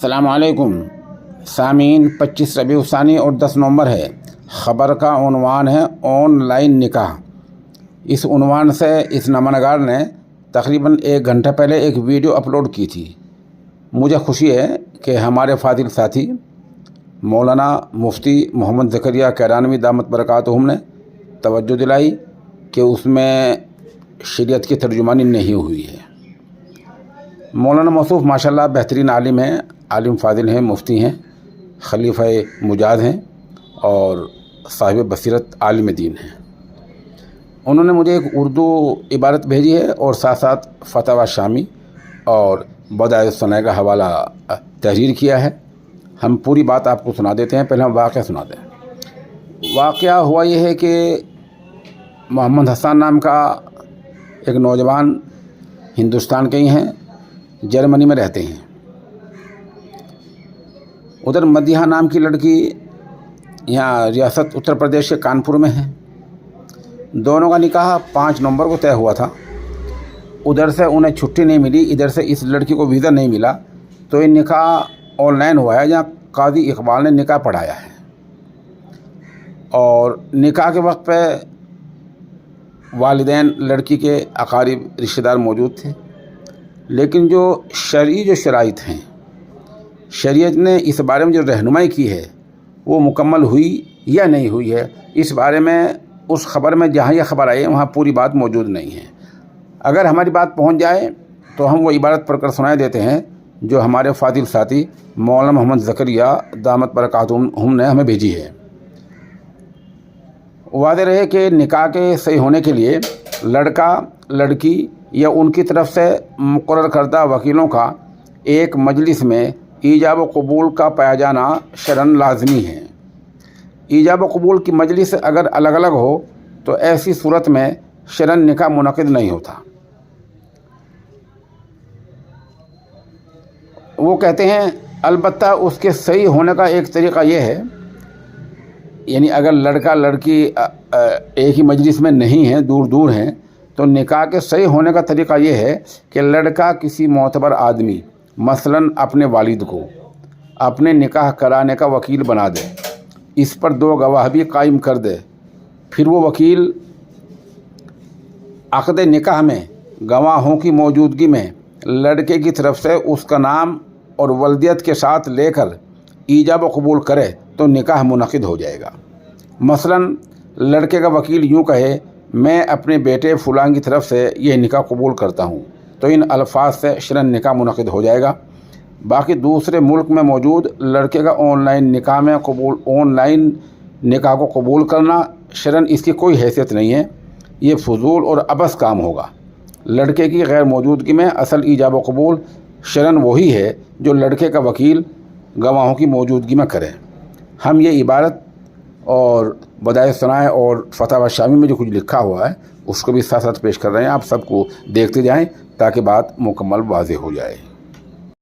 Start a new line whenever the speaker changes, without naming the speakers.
السلام علیکم سامعین، 25 ربیع الثانی اور 10 نومبر ہے۔ خبر کا عنوان ہے آن لائن نکاح۔ اس عنوان سے اس نامہ نے تقریباً 1 گھنٹہ پہلے ایک ویڈیو اپلوڈ کی تھی۔ مجھے خوشی ہے کہ ہمارے فاضل ساتھی مولانا مفتی محمد زکریا کیرانوی دامت برکاتہم نے توجہ دلائی کہ اس میں شریعت کی ترجمانی نہیں ہوئی ہے۔ مولانا موصوف ماشاءاللہ بہترین عالم ہیں، عالم فاضل ہیں، مفتی ہیں، خلیفہ مجاز ہیں اور صاحب بصیرت عالم دین ہیں۔ انہوں نے مجھے ایک اردو عبارت بھیجی ہے اور ساتھ ساتھ فتاوی شامی اور بدائع الصنع کا حوالہ تحریر کیا ہے۔ ہم پوری بات آپ کو سنا دیتے ہیں، پہلے ہم واقعہ سنا دیں۔ واقعہ ہوا یہ ہے کہ محمد حسان نام کا ایک نوجوان ہندوستان کے ہی ہیں، جرمنی میں رہتے ہیں۔ ادھر مدیحہ نام کی لڑکی یہاں ریاست اتر پردیش کے کانپور میں ہے۔ دونوں کا نکاح 5 نومبر کو طے ہوا تھا۔ ادھر سے انہیں چھٹی نہیں ملی، ادھر سے اس لڑکی کو ویزا نہیں ملا، تو یہ نکاح آن لائن ہوا ہے جہاں قاضی اقبال نے نکاح پڑھایا ہے۔ اور نکاح کے وقت پہ والدین لڑکی کے اقارب رشتہ دار موجود تھے، لیکن جو شرائط ہیں، شریعت نے اس بارے میں جو رہنمائی کی ہے وہ مکمل ہوئی یا نہیں ہوئی ہے، اس بارے میں اس خبر میں جہاں یہ خبر آئی ہے وہاں پوری بات موجود نہیں ہے۔ اگر ہماری بات پہنچ جائے تو ہم وہ عبارت پڑھ کر سنائے دیتے ہیں جو ہمارے فاضل ساتھی مولانا محمد زکریا دامت برکاتہم نے ہمیں بھیجی ہے۔ واضح رہے کہ نکاح کے صحیح ہونے کے لیے لڑکا لڑکی یا ان کی طرف سے مقرر کردہ وکیلوں کا ایک مجلس میں ایجاب و قبول کا پایا جانا شرعاً لازمی ہے۔ ایجاب و قبول کی مجلس اگر الگ الگ ہو تو ایسی صورت میں شرعاً نکاح منعقد نہیں ہوتا۔ وہ کہتے ہیں البتہ اس کے صحیح ہونے کا ایک طریقہ یہ ہے، یعنی اگر لڑکا لڑکی ایک ہی مجلس میں نہیں ہیں، دور دور ہیں، تو نکاح کے صحیح ہونے کا طریقہ یہ ہے کہ لڑکا کسی معتبر آدمی، مثلاً اپنے والد کو اپنے نکاح کرانے کا وکیل بنا دے، اس پر 2 گواہ بھی قائم کر دے، پھر وہ وکیل عقد نکاح میں گواہوں کی موجودگی میں لڑکے کی طرف سے اس کا نام اور ولدیت کے ساتھ لے کر ایجاب و قبول کرے تو نکاح منعقد ہو جائے گا۔ مثلاً لڑکے کا وکیل یوں کہے میں اپنے بیٹے فلاں کی طرف سے یہ نکاح قبول کرتا ہوں، تو ان الفاظ سے شرعاً نکاح منعقد ہو جائے گا۔ باقی دوسرے ملک میں موجود لڑکے کا آن لائن نکاح کو قبول کرنا شرعاً اس کی کوئی حیثیت نہیں ہے، یہ فضول اور عبث کام ہوگا۔ لڑکے کی غیر موجودگی میں اصل ایجاب و قبول شرعاً وہی ہے جو لڑکے کا وکیل گواہوں کی موجودگی میں کرے۔ ہم یہ عبارت اور بدائع الصنع اور فتاوی شامی میں جو کچھ لکھا ہوا ہے اس کو بھی ساتھ ساتھ پیش کر رہے ہیں، آپ سب کو دیکھتے جائیں تاکہ بات مکمل واضح ہو جائے۔